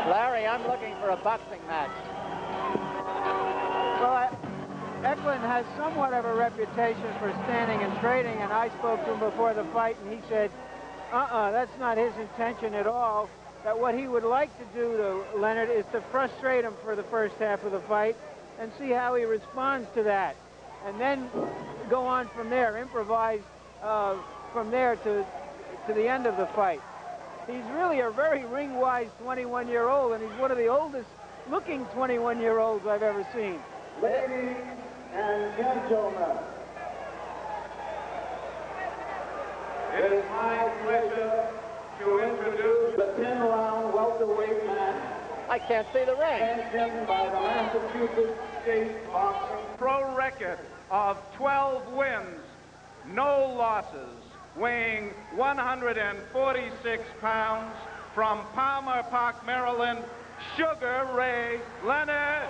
Larry, I'm looking for a boxing match. Well, Eklund has somewhat of a reputation for standing and trading, and I spoke to him before the fight, and he said, that's not his intention at all. That what he would like to do to Leonard is to frustrate him for the first half of the fight and see how he responds to that. And then go on from there, improvise from there to the end of the fight. He's really a very ring-wise 21-year-old, and he's one of the oldest-looking 21-year-olds I've ever seen. Ladies and gentlemen, it is my pleasure to introduce the 10-round welterweight match. I can't see the ring. Sanctioned by the Massachusetts State Boxing Pro record of 12 wins, no losses, weighing 146 pounds, from Palmer Park, Maryland, Sugar Ray Leonard.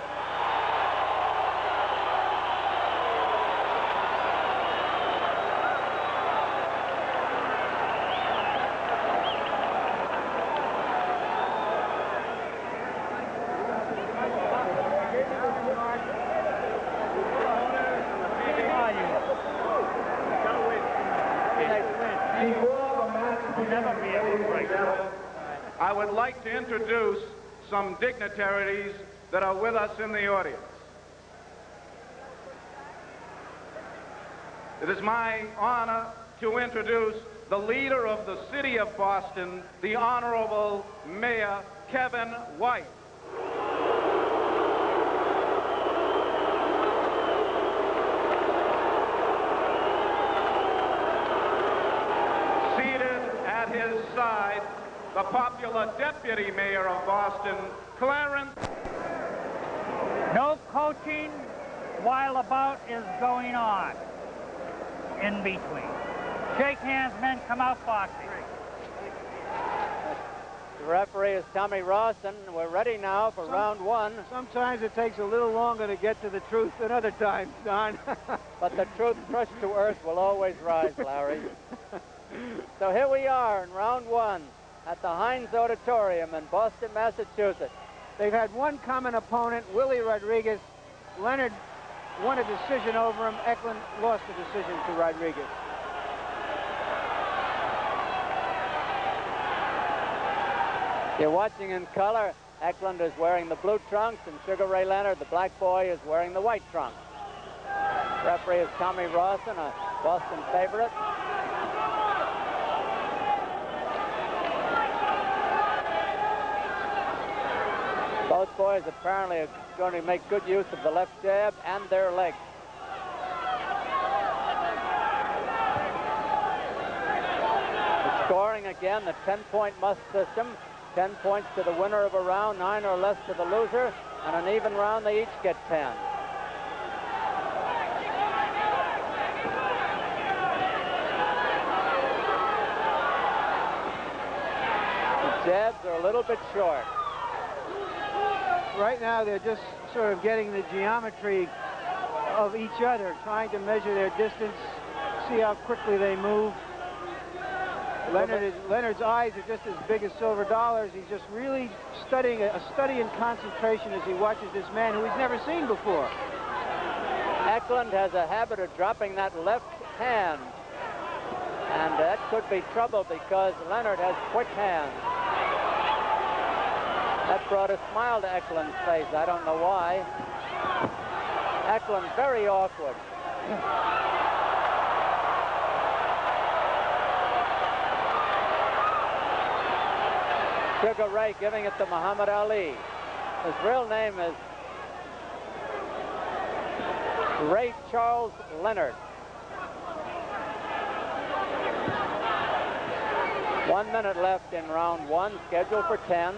I would like to introduce some dignitaries that are with us in the audience. It is my honor to introduce the leader of the city of Boston, the Honorable Mayor Kevin White. Seated at his side, the popular deputy mayor of Boston, Clarence. No coaching while the bout is going on. In between. Shake hands, men, come out boxing. The referee is Tommy Rawson. We're ready now for round one. Sometimes it takes a little longer to get to the truth than other times, Don. But the truth crushed to earth will always rise, Larry. So here we are in round one at the Heinz Auditorium in Boston, Massachusetts. They've had one common opponent, Willie Rodriguez. Leonard won a decision over him. Eklund lost a decision to Rodriguez. You're watching in color. Eklund is wearing the blue trunks, and Sugar Ray Leonard, the black boy, is wearing the white trunks. Referee is Tommy Rawson, a Boston favorite. Both boys apparently are going to make good use of the left jab and their legs. The scoring again, the 10-point must system. 10 points to the winner of a round, 9 or less to the loser, and an even round they each get 10. The jabs are a little bit short. Right now, they're just sort of getting the geometry of each other, trying to measure their distance, see how quickly they move. Leonard's eyes are just as big as silver dollars. He's just really studying, a study in concentration as he watches this man who he's never seen before. Eklund has a habit of dropping that left hand, and that could be trouble because Leonard has quick hands. That brought a smile to Eklund's face. I don't know why. Eklund very awkward. Sugar Ray giving it to Muhammad Ali. His real name is Ray Charles Leonard. 1 minute left in round one, scheduled for 10.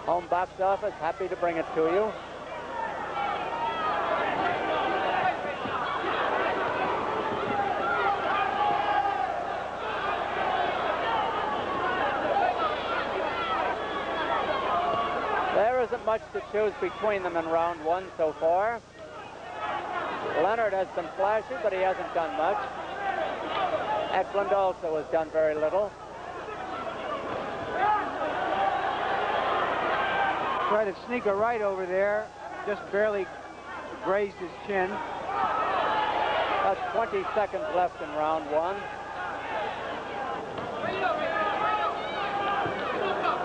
Home box office, happy to bring it to you. There isn't much to choose between them in round one so far. Leonard has been flashy, but he hasn't done much. Eklund also has done very little. Tried to sneak a right over there. Just barely grazed his chin. About 20 seconds left in round one.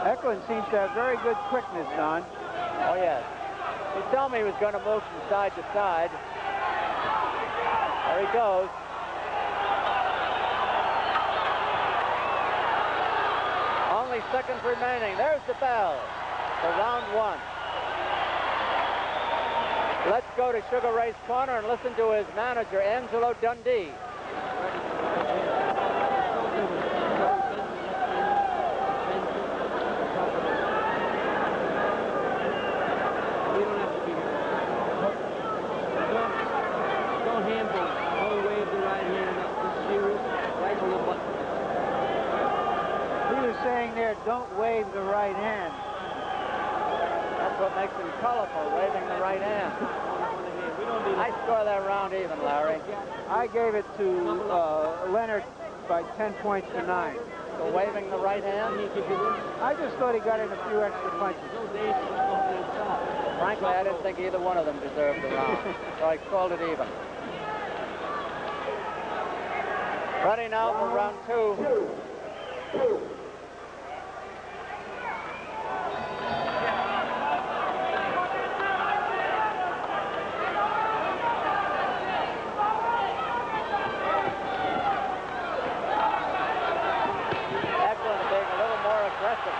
Eklund seems to have very good quickness, Don. Oh, yes. He told me he was going to move from side to side. There he goes. Only seconds remaining. There's the bell for round one. Let's go to Sugar Ray's corner and listen to his manager, Angelo Dundee. Saying there, don't wave the right hand. That's what makes him colorful, waving the right hand. I score that round even, Larry. I gave it to Leonard by 10 points to 9. So waving the right hand? I just thought he got in a few extra punches. Frankly, I didn't think either one of them deserved the round, so I called it even. Ready now for round two.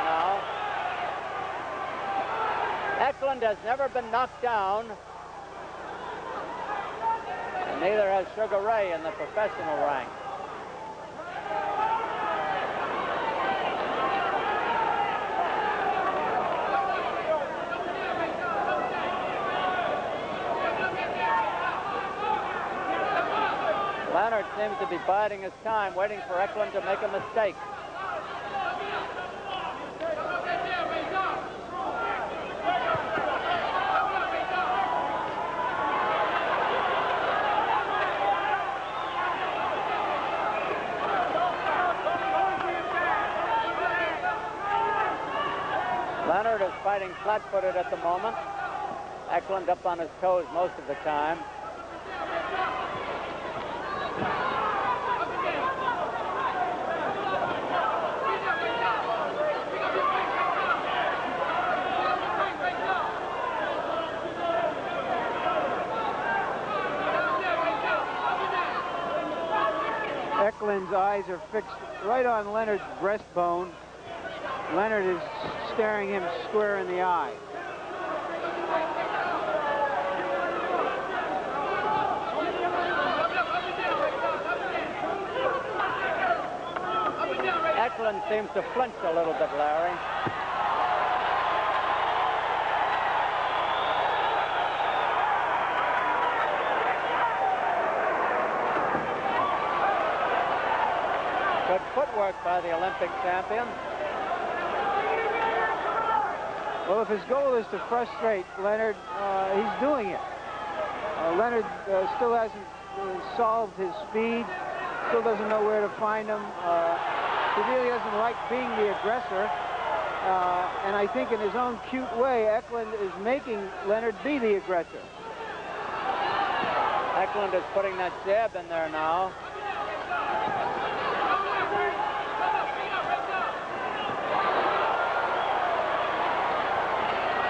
Now. Eklund has never been knocked down, and neither has Sugar Ray in the professional rank. Leonard seems to be biding his time, waiting for Eklund to make a mistake. Leonard is fighting flat-footed at the moment. Eklund up on his toes most of the time. Eklund's eyes are fixed right on Leonard's breastbone. Leonard is staring him square in the eye. Eklund seems to flinch a little bit, Larry. Good footwork by the Olympic champion. Well, if his goal is to frustrate Leonard, he's doing it. Leonard still hasn't solved his speed, still doesn't know where to find him. He really doesn't like being the aggressor. And I think in his own cute way, Eklund is making Leonard be the aggressor. Eklund is putting that jab in there now.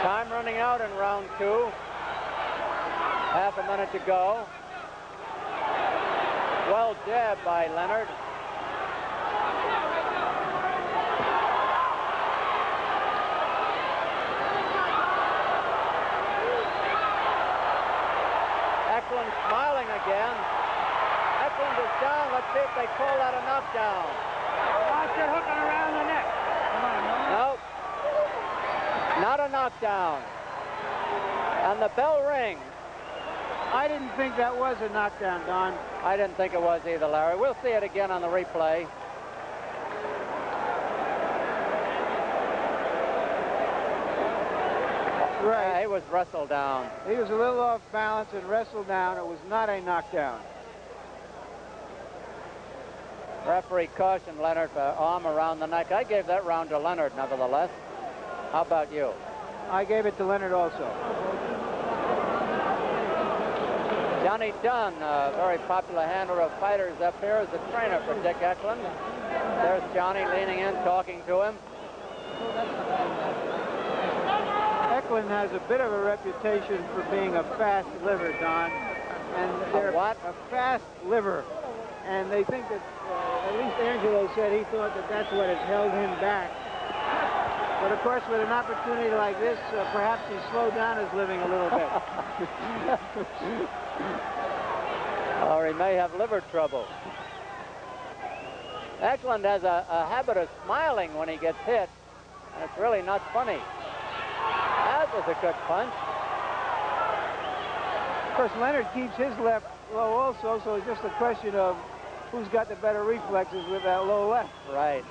Time running out in round two. Half a minute to go. Well jabbed by Leonard. Eklund smiling again. Eklund is down. Let's see if they call that a knockdown. Watch it hooking around the neck. Come on, Nope. Not a knockdown. And the bell rings. I didn't think that was a knockdown, Don. I didn't think it was either, Larry. We'll see it again on the replay. Right. He was wrestled down. He was a little off balance and wrestled down. It was not a knockdown. Referee cautioned Leonard for arm around the neck. I gave that round to Leonard, nevertheless. How about you? I gave it to Leonard also. Johnny Dunn, a very popular handler of fighters up here, is a trainer for Dick Eklund. There's Johnny leaning in, talking to him. Eklund has a bit of a reputation for being a fast liver, Don. And they're what? A fast liver. And they think that, at least Angelo said he thought that that's what has held him back. But of course, with an opportunity like this, perhaps he slowed down his living a little bit. Or he may have liver trouble. Eklund has a habit of smiling when he gets hit, and it's really not funny. That was a good punch. Of course, Leonard keeps his left low also, so it's just a question of who's got the better reflexes with that low left. Right.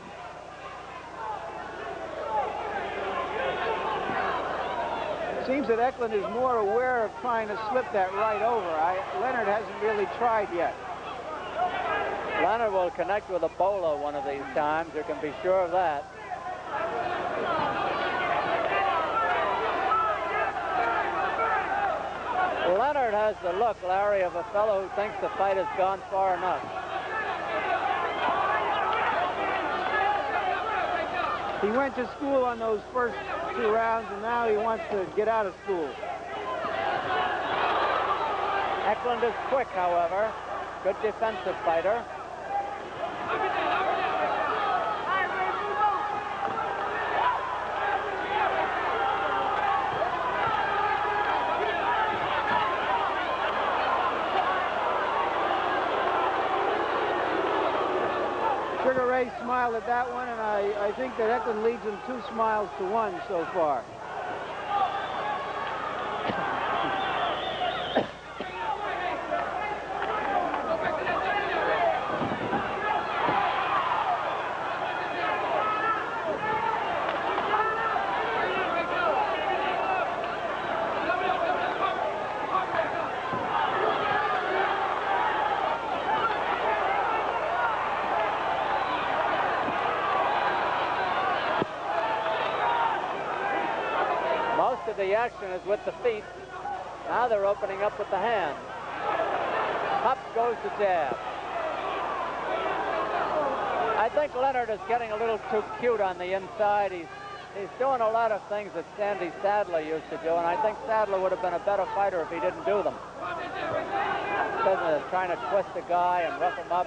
It seems that Eklund is more aware of trying to slip that right over. Leonard hasn't really tried yet. Leonard will connect with a bowler one of these times. You can be sure of that. Leonard has the look, Larry, of a fellow who thinks the fight has gone far enough. He went to school on those first 2 rounds, and now he wants to get out of school. Eklund is quick, however. Good defensive fighter. Sugar Ray smiled at that one, and I think that Eklund leads him 2 smiles to 1 so far. The action is with the feet. Now they're opening up with the hand. Up goes the jab. I think Leonard is getting a little too cute on the inside. He's doing a lot of things that Sandy Sadler used to do, and I think Sadler would have been a better fighter if he didn't do them. Business of trying to twist a guy and rough him up.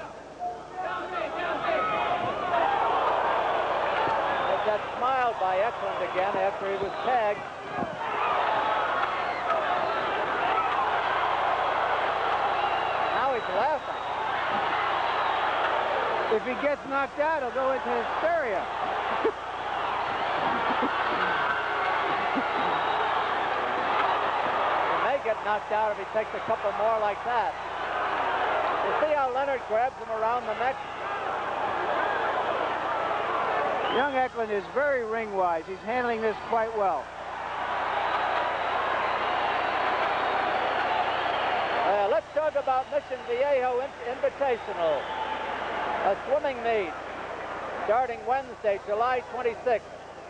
There's that smile by Eklund again after he was tagged. Laughing. If he gets knocked out, he'll go into hysteria. He may get knocked out if he takes a couple more like that. You see how Leonard grabs him around the neck? Young Eklund is very ring-wise. He's handling this quite well. Let's talk about Mission Viejo Invitational, a swimming meet starting Wednesday, July 26th.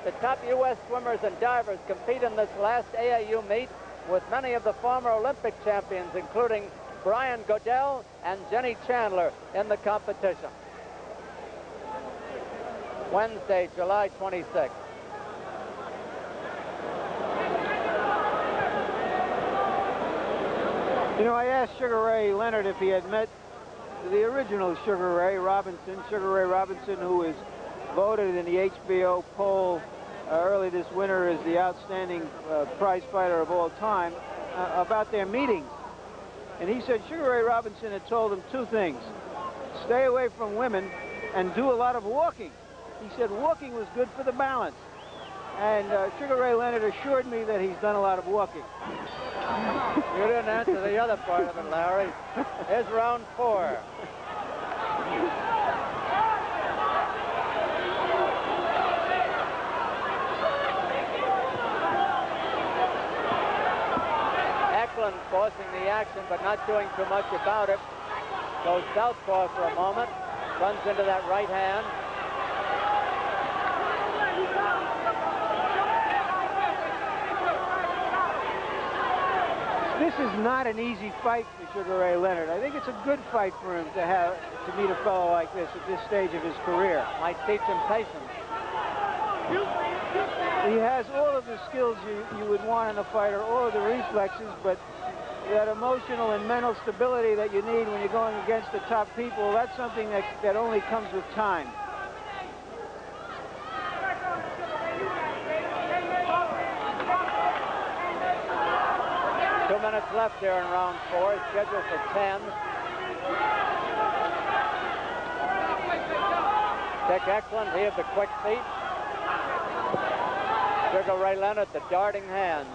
The top U.S. swimmers and divers compete in this last AAU meet with many of the former Olympic champions, including Brian Godell and Jenny Chandler in the competition. Wednesday, July 26th. You know, I asked Sugar Ray Leonard if he had met the original Sugar Ray Robinson, who was voted in the HBO poll early this winter as the outstanding prize fighter of all time, about their meetings. And he said Sugar Ray Robinson had told him 2 things. Stay away from women and do a lot of walking. He said walking was good for the balance. And Sugar Ray Leonard assured me that he's done a lot of walking. You didn't answer the other part of it, Larry. Here's round 4. Eklund forcing the action, but not doing too much about it. Goes southpaw for a moment. Runs into that right hand. This is not an easy fight for Sugar Ray Leonard. I think it's a good fight for him to meet a fellow like this at this stage of his career. Might teach him patience. He has all of the skills you would want in a fighter, all of the reflexes, but that emotional and mental stability that you need when you're going against the top people, that's something that only comes with time. Two minutes left here in round 4, scheduled for 10. Dick Eklund, he of the quick feet. Sugar Ray Leonard, the darting hand.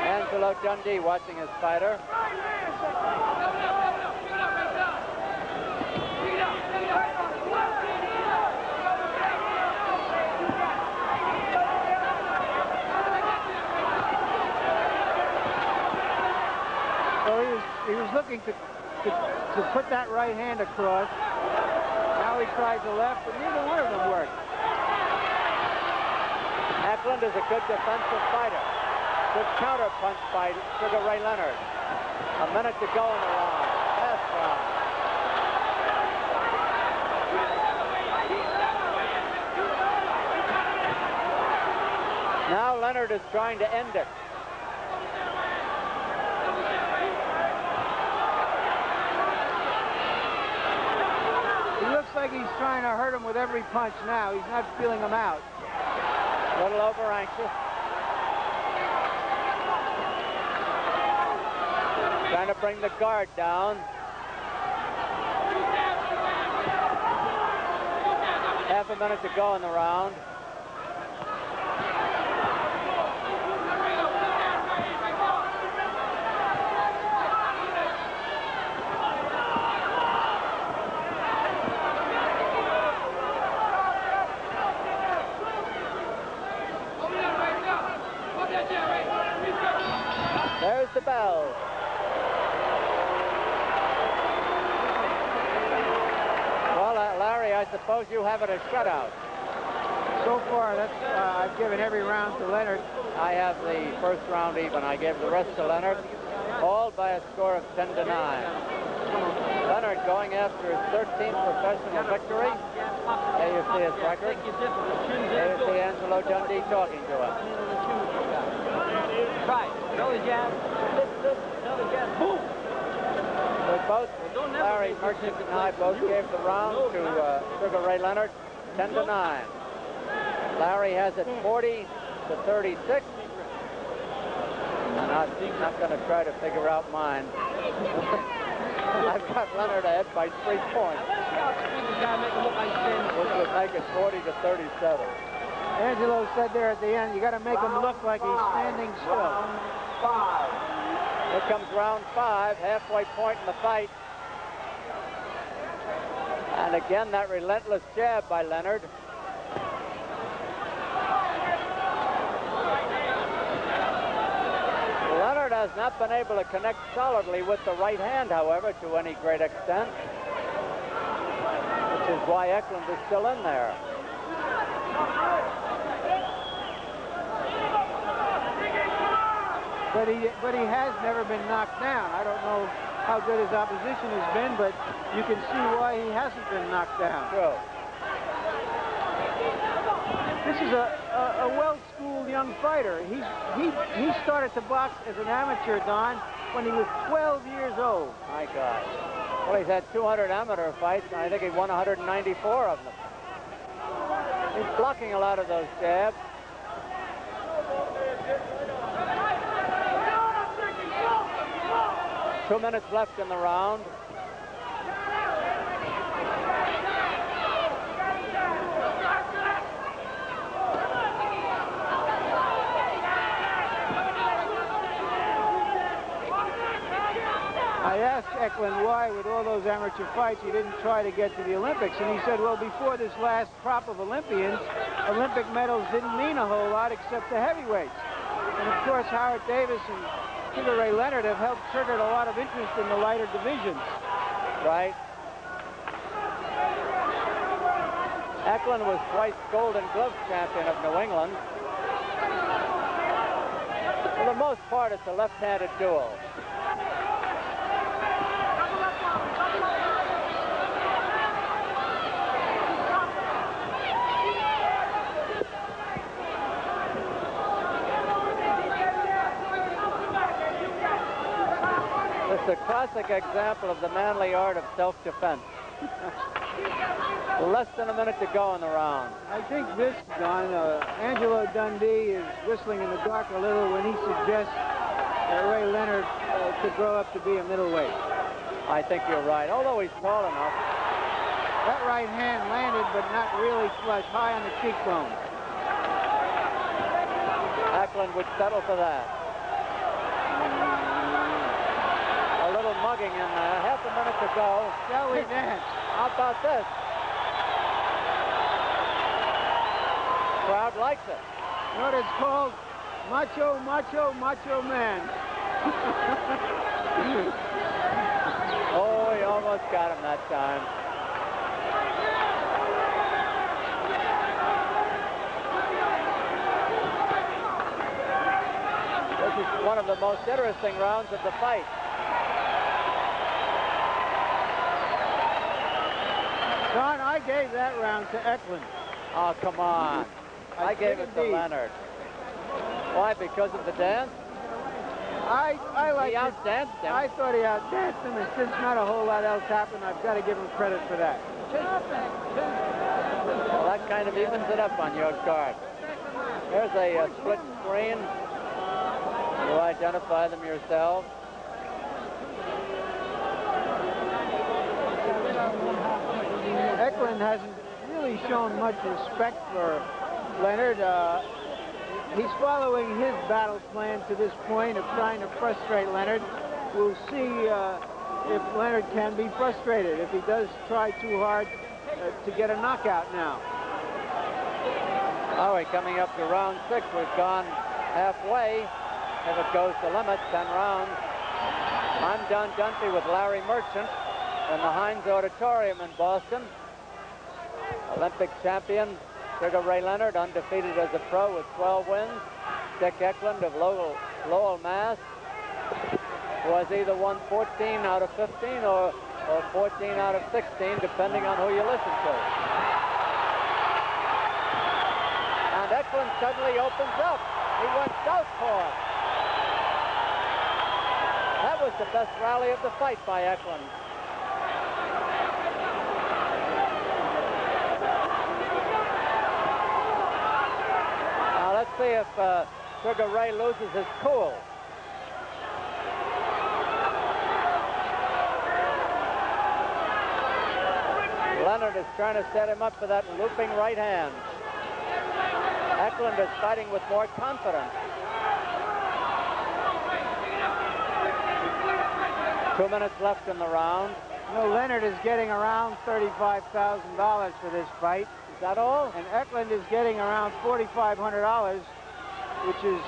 Angelo Dundee watching his fighter. He was looking to put that right hand across. Now he tries the left, but neither one of them worked. Eklund is a good defensive fighter. Good counter punch by Sugar Ray Leonard. A minute to go in the round. Last round. Now Leonard is trying to end it. Looks like he's trying to hurt him with every punch now. He's not feeling him out. A little over anxious. Trying to bring the guard down. Half a minute to go in the round. There's the bell. Well, Larry, I suppose you have it a shutout. So far, I've given every round to Leonard. I have the first round even. I gave the rest to Leonard, all by a score of 10-9. Leonard going after his 13th professional victory. There you see his record. There you see Angelo Dundee talking to him. Right. Throw the jab. Throw the jab. Boom. So both Larry Merchant and I both gave the round to Sugar Ray Leonard, 10-9. Larry has it 40-36. And I'm not going to try to figure out mine. I've got Leonard ahead by 3 points. Which would make it 40-37. Angelo said there at the end, you got to make him look like he's standing still. Here comes round 5, halfway point in the fight. And again, that relentless jab by Leonard. Leonard has not been able to connect solidly with the right hand, however, to any great extent, which is why Eklund is still in there. But he has never been knocked down. I don't know how good his opposition has been, but you can see why he hasn't been knocked down. True. This is a well-schooled young fighter. He started to box as an amateur, Don, when he was 12 years old. My God. Well, he's had 200 amateur fights, and I think he won 194 of them. He's blocking a lot of those jabs. Two minutes left in the round. I asked Eklund why, with all those amateur fights, he didn't try to get to the Olympics. And he said, well, before this last crop of Olympians, Olympic medals didn't mean a whole lot except the heavyweights. And, of course, Howard Davis and Sugar Ray Leonard have helped trigger a lot of interest in the lighter divisions. right. Eklund was twice Golden Glove champion of New England. For the most part, it's a left-handed duel. It's a classic example of the manly art of self-defense. Less than a minute to go in the round. I think this, Don, Angelo Dundee is whistling in the dark a little when he suggests that Ray Leonard could grow up to be a middleweight. I think you're right, although he's tall enough. That right hand landed, but not really flush, high on the cheekbone. Eklund would settle for that. A little mugging in there, half a minute to go. Shall we dance? How about this? Crowd likes it. You know what it's called? Macho, macho, macho man. Oh, he almost got him that time. This is one of the most interesting rounds of the fight. Don, I gave that round to Eklund. Oh, come on. I gave it to indeed. Leonard. Why? Because of the dance? I like He outdanced him. I thought he outdanced him, and since not a whole lot else happened, I've got to give him credit for that. Well, that kind of evens it up on your card. There's a split screen. You identify them yourselves. Eklund hasn't really shown much respect for Leonard. He's following his battle plan to this point of trying to frustrate Leonard. We'll see if Leonard can be frustrated, if he does try too hard to get a knockout now. All right, coming up to round 6, we've gone halfway. If it goes to limit, 10 rounds. I'm Don Dunphy with Larry Merchant in the Heinz Auditorium in Boston. Olympic champion Sugar Ray Leonard, undefeated as a pro with 12 wins. Dick Eklund of Lowell, Mass, who has either won 14 out of 15 or 14 out of 16, depending on who you listen to. And Eklund suddenly opens up. He went southpaw. That was the best rally of the fight by Eklund. Now let's see if Sugar Ray loses his cool. Leonard is trying to set him up for that looping right hand. Eklund is fighting with more confidence. 2 minutes left in the round. You know, Leonard is getting around $35,000 for this fight. Is that all? And Eklund is getting around $4,500, which is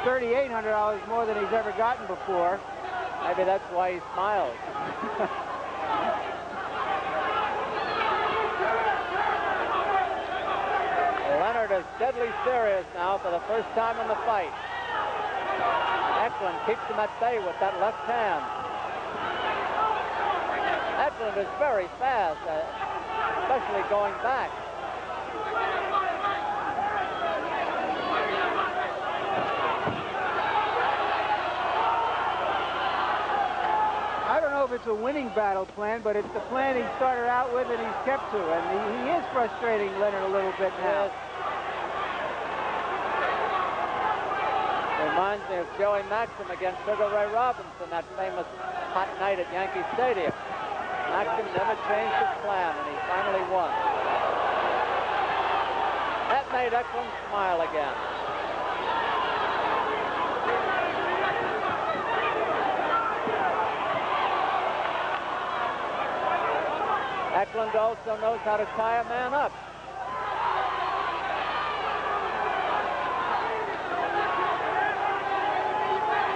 $3,800 more than he's ever gotten before. Maybe that's why he smiles. Leonard is deadly serious now for the first time in the fight. Eklund keeps him at bay with that left hand. Eklund is very fast, especially going back. I don't know if it's a winning battle plan, but it's the plan he started out with and he's kept to. And he is frustrating Leonard a little bit now. Yes. Reminds me of Joey Maxim against Sugar Ray Robinson, that famous hot night at Yankee Stadium. Maxim never changed his plan, and he finally won. That made Eklund smile again. Eklund also knows how to tie a man up.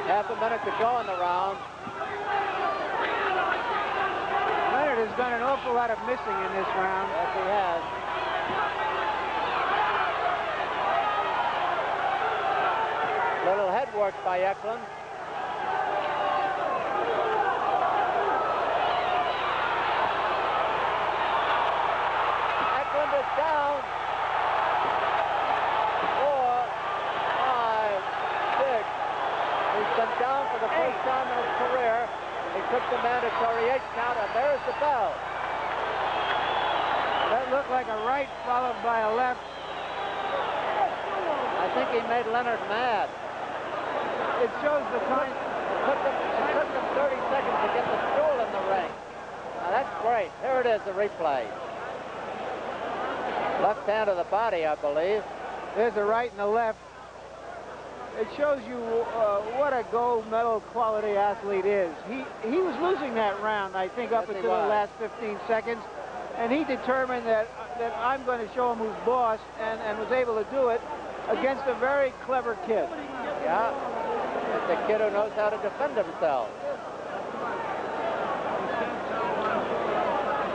Half a minute to go in the round. Leonard has done an awful lot of missing in this round. Yes, he has. Little head work by Eklund. Eklund is down. 4, 5, 6. He's been down for the first time in his career. He took the mandatory 8 count, and there's the bell. That looked like a right followed by a left. I think he made Leonard mad. It shows the kind. It took him 30 seconds to get the stool in the ring. Now that's great. Here it is, the replay. Left hand of the body, I believe. There's the right and the left. It shows you what a gold medal quality athlete is. He was losing that round, I think, up until the last 15 seconds, and he determined that I'm going to show him who's boss, and was able to do it against a very clever kid. Yeah, it's a kid who knows how to defend himself.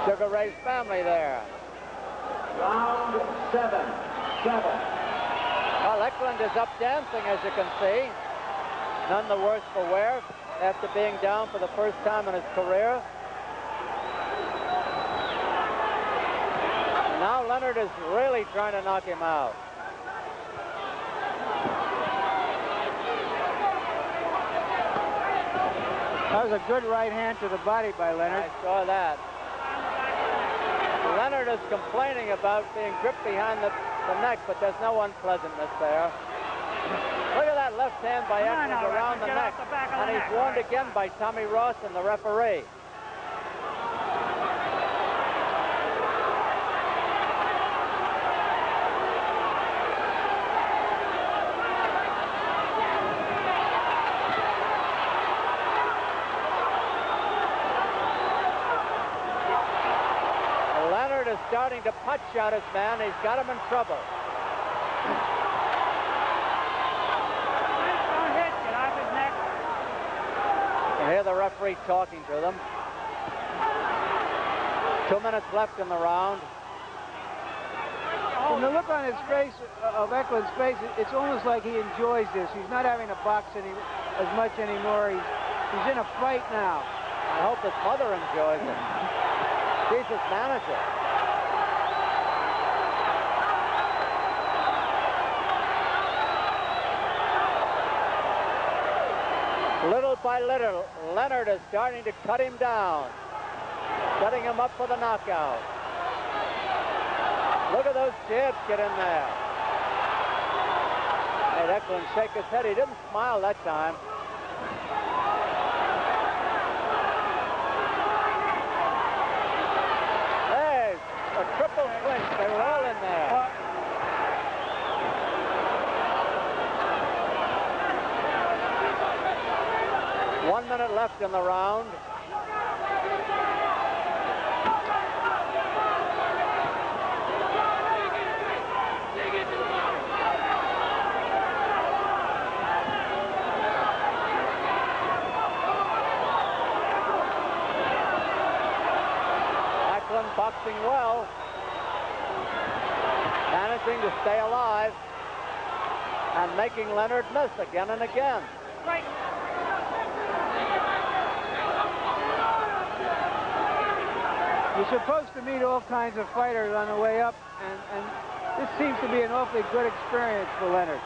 Sugar Ray's family there. Round 7. Well, Eklund is up dancing, as you can see. None the worse for wear after being down for the first time in his career. Now Leonard is really trying to knock him out. That was a good right hand to the body by Leonard. I saw that. Leonard is complaining about being gripped behind the neck, but there's no unpleasantness there. Look at that left hand by Eklund around the neck. And he's warned again by Tommy Ross and the referee. Leonard is starting to punch out his man. He's got him in trouble. Don't hit, get off his neck. You hear the referee talking to them. 2 minutes left in the round. From the look on his face, of Eklund's face, it's almost like he enjoys this. He's not having to box as much anymore. He's in a fight now. I hope his mother enjoys it. She's his manager. Little by little, Leonard is starting to cut him down, setting him up for the knockout. Look at those jabs get in there. Made Eklund shake his head. He didn't smile that time. There's a triple clinch. They were all in there. 1 minute left in the round. Eklund boxing well, managing to stay alive and making Leonard miss again and again. Right. You're supposed to meet all kinds of fighters on the way up, and this seems to be an awfully good experience for Leonard.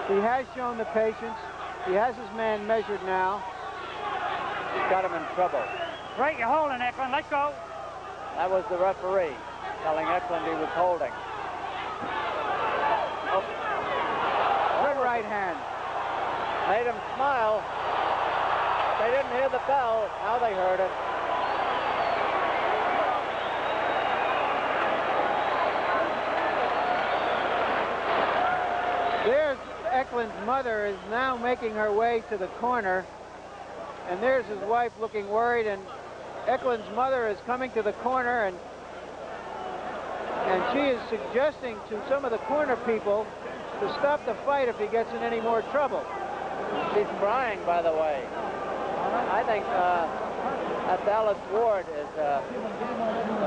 He has shown the patience. He has his man measured now. He's got him in trouble. Right, you're holding, Eklund. Let go. That was the referee telling Eklund he was holding. Oh. Good right hand. Made him smile. They didn't hear the bell. Now they heard it. There's Eklund's mother is now making her way to the corner, and there's his wife looking worried, and Eklund's mother is coming to the corner, and she is suggesting to some of the corner people to stop the fight if he gets in any more trouble. She's crying, by the way. I think That's Alice Ward, is the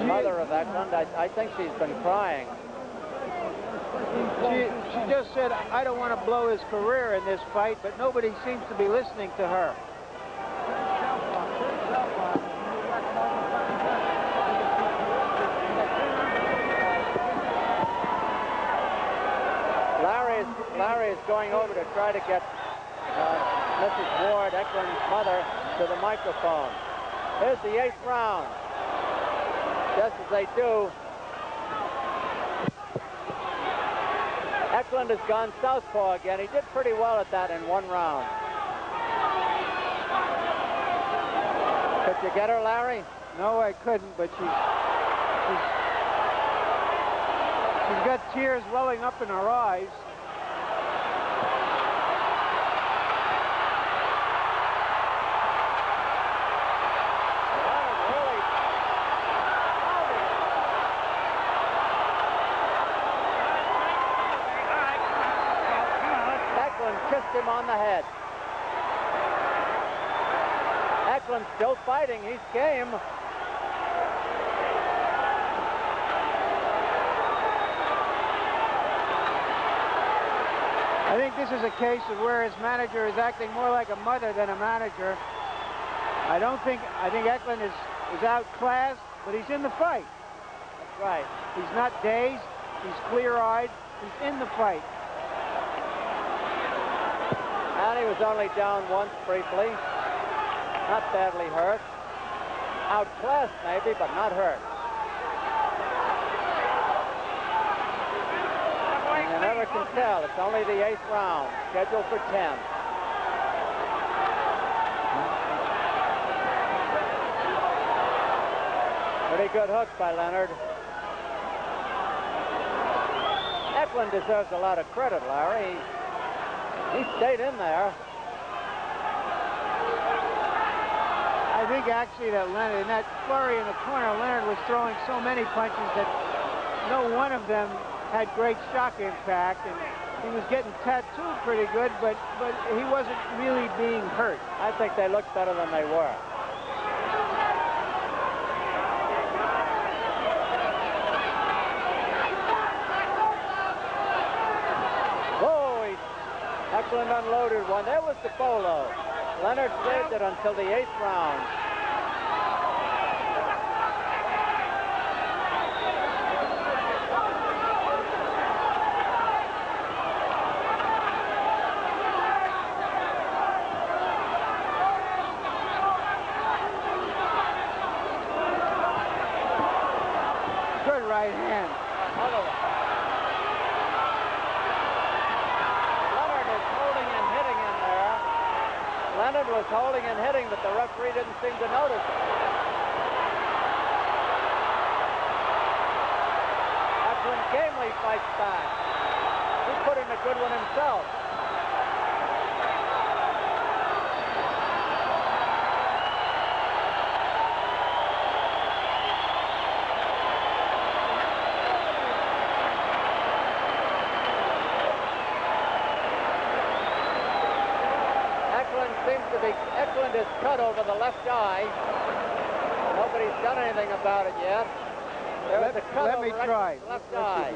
mother of Eklund. I think she's been crying. She just said, I don't want to blow his career in this fight, but nobody seems to be listening to her. Larry is going over to try to get Mrs. Ward, Eklund's mother, to the microphone. Here's the 8th round. Just as they do, Eklund has gone southpaw again. He did pretty well at that in 1 round. Could you get her, Larry? No, I couldn't, but she's got tears welling up in her eyes. Kissed him on the head. Eklund still fighting. He's game. I think this is a case of where his manager is acting more like a mother than a manager. I think Eklund is outclassed, but he's in the fight. That's right. He's not dazed. He's clear-eyed. He's in the fight. And he was only down once briefly. Not badly hurt. Outclassed maybe, but not hurt. And you never can tell. It's only the 8th round, scheduled for 10. Pretty good hook by Leonard. Eklund deserves a lot of credit, Larry. He stayed in there. I think actually that Leonard, in that flurry in the corner, Leonard was throwing so many punches that no one of them had great shock impact, and he was getting tattooed pretty good, but he wasn't really being hurt. I think they looked better than they were. Eklund unloaded one. There was the bolo. Leonard saved it until the 8th round. Good right hand. Another one. Leonard was holding and hitting, but the referee didn't seem to notice it. Eklund gamely fights back. He put in a good one himself. Eklund is cut over the left eye. Nobody's done anything about it yet. There's a cut over Eklund's left eye.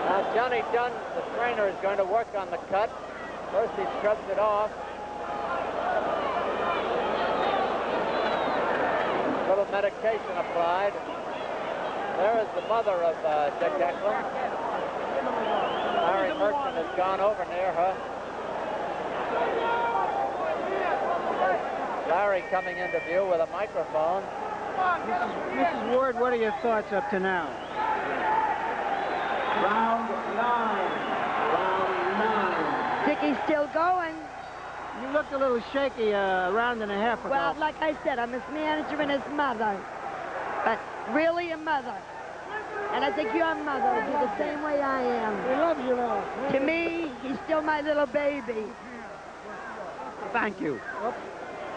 Now Johnny Dunn, the trainer, is going to work on the cut. First he scrubs it off. A little medication applied. There is the mother of Dick Eklund. Larry Merchant has gone over near her. Larry coming into view with a microphone. Mrs. Ward, what are your thoughts up to now? Round 9. Dicky's still going. You looked a little shaky a round and a half ago. Well, like I said, I'm his manager and his mother. But really a mother. And I think your mother will be the same way I am. We love you, Lois. To me, he's still my little baby. Thank you. Oops.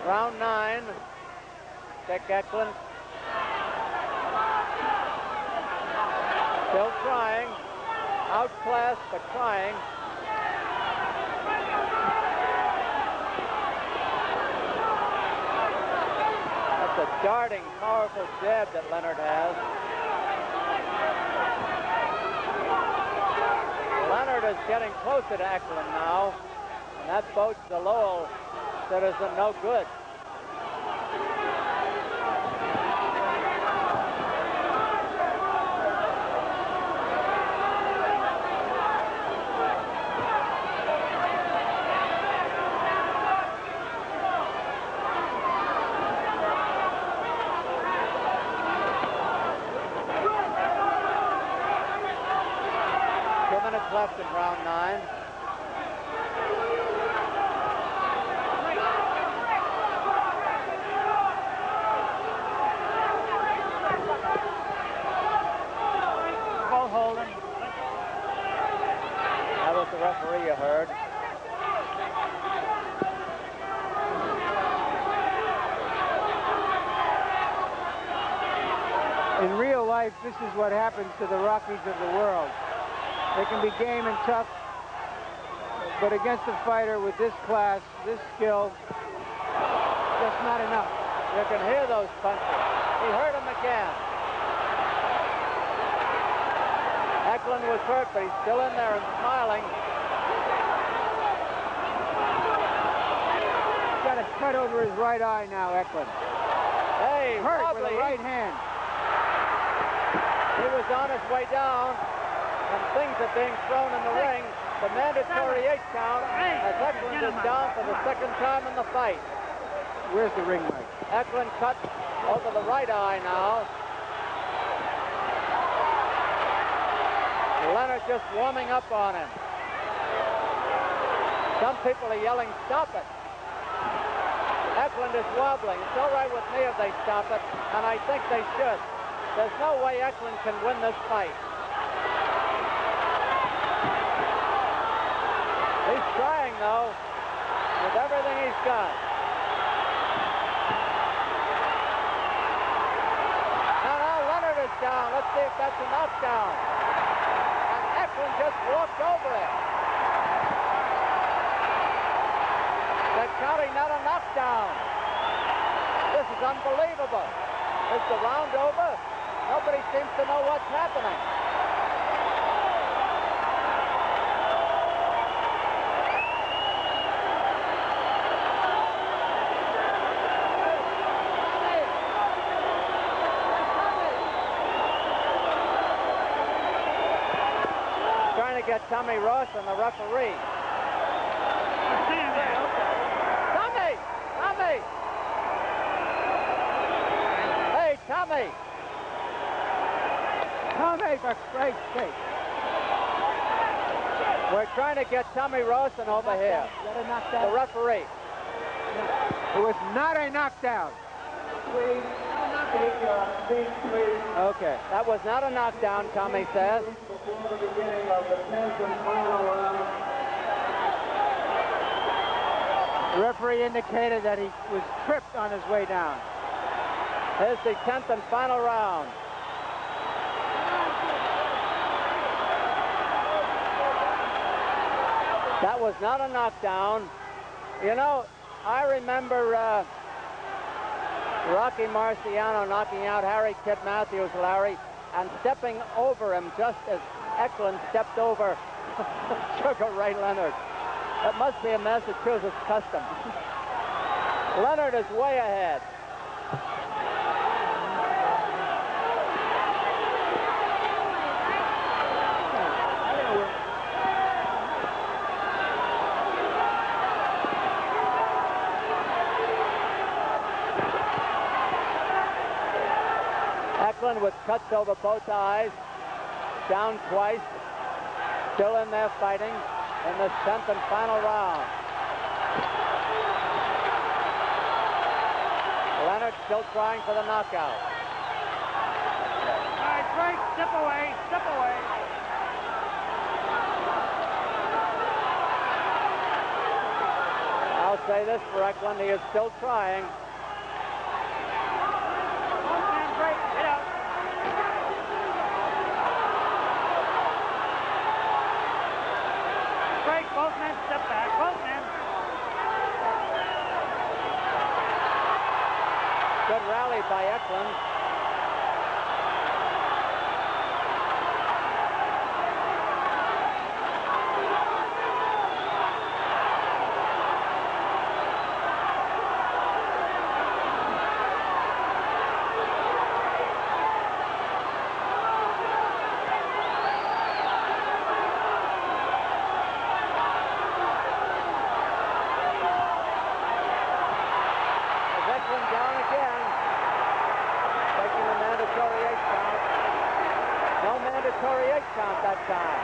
Round 9. Dick Eklund. Still trying. Outclassed, but trying. darting, powerful jab that Leonard has. Leonard is getting closer to Eklund now, and that bodes the Lowell citizen no good. Left in round 9. Both holding. That was the referee you heard. In real life, this is what happens to the Rockies of the world. They can be game and tough, but against a fighter with this class, this skill, just not enough. You can hear those punches. He hurt him again. Eklund was hurt, but he's still in there and smiling. He's got a cut over his right eye now, Eklund. Hey, hurt wobbly. with the right hand. He was on his way down. And things are being thrown in the ring. The mandatory 8 count as Eklund is down for the second time in the fight. Where's the ring mic? Eklund cut over the right eye now. Leonard just warming up on him. Some people are yelling, stop it. Eklund is wobbling. It's all right with me if they stop it, and I think they should. There's no way Eklund can win this fight. He's trying, though, with everything he's got. Now Leonard is down. Let's see if that's a knockdown. And Eklund just walked over it. They're counting not a knockdown. This is unbelievable. Is the round over? Nobody seems to know what's happening. Trying to get Tommy Ross and the referee. Tommy! Tommy! Hey, Tommy! Tommy, for Christ's sake. We're trying to get Tommy Rawson over here. The referee. It was not a knockdown. Please, take your seats, please. Okay. That was not a knockdown, Tommy says. Before the beginning of the 10th and final round. The referee indicated that he was tripped on his way down. Here's the 10th and final round. That was not a knockdown. You know, I remember Rocky Marciano knocking out Harry Kit Matthews, Larry, and stepping over him just as Eklund stepped over Sugar Ray Leonard. That must be a Massachusetts custom. Leonard is way ahead. Eklund with cuts over both eyes, down twice, still in there fighting in the 10th and final round. Leonard still trying for the knockout. All right, Frank, step away, step away. I'll say this for Eklund, he is still trying. Both men step back, both men. Good rally by Eklund. Down again, taking the mandatory 8 count. No mandatory 8 count that time.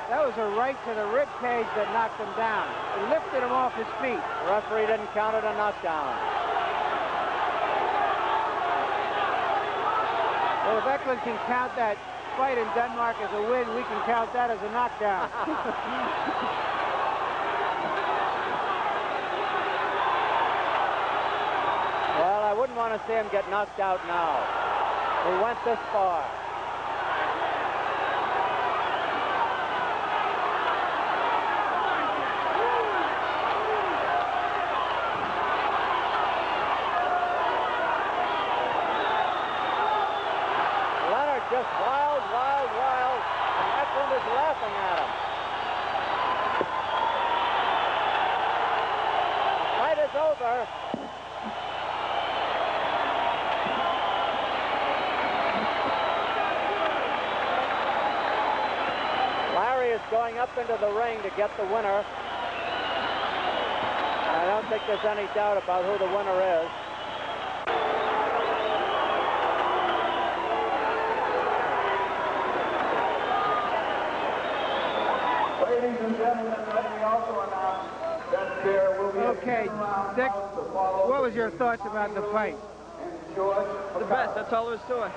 That was a right to the rib cage that knocked him down. It lifted him off his feet. The referee didn't count it a knockdown. Well, if Eklund can count that fight in Denmark as a win, we can count that as a knockdown. Well, I wouldn't want to see him get knocked out now. We went this far. Leonard just wild, and Eklund is laughing at him. The fight is over. Is going up into the ring to get the winner. I don't think there's any doubt about who the winner is. Ladies and gentlemen, let me also announce that there will be Okay, Dick, what was your thoughts about the fight? The best, that's all there is to it.